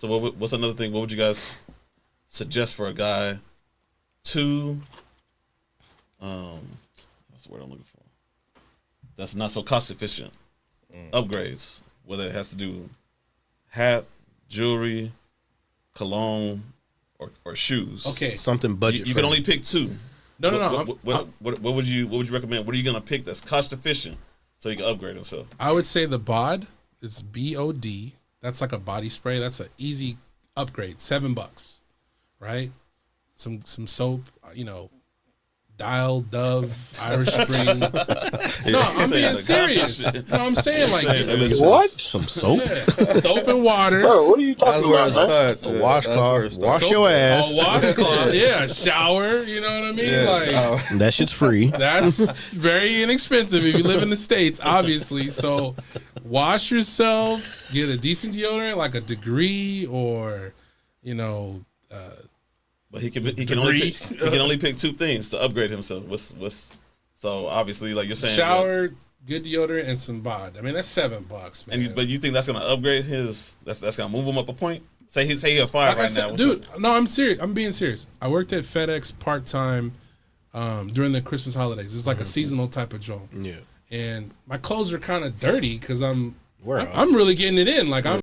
So what's another thing? What would you guys suggest for a guy to what's the word I'm looking for? That's not so cost efficient. Upgrades, whether it has to do hat, jewelry, cologne, or shoes. Okay, something budget. You can only pick two. No. What would you recommend? What are you gonna pick that's cost efficient so you can upgrade yourself? I would say the bod. It's BOD. That's like a body spray. That's an easy upgrade. $7, right? Some soap. Dial, Dove, Irish Spring. No, I'm being serious. No, I'm saying like what? Some soap? Yeah, soap and water. Bro, what are you talking about, man? A washcloth. Wash Soap, your ass. A washcloth. Yeah, shower. You know what I mean? Like That shit's free. that's very inexpensive if you live in the States, obviously. So wash yourself. Get a decent deodorant, like a Degree or, But he can only pick two things to upgrade himself. So obviously, like you're saying, shower, good deodorant, and some bod. I mean, that's $7, man. But you think that's gonna upgrade his? That's gonna move him up a point. Say he's a fire right now, dude. No, I'm serious. I'm being serious. I worked at FedEx part time during the Christmas holidays. It's like a seasonal type of job. Yeah. And my clothes are kind of dirty because I'm Where really getting it in. Like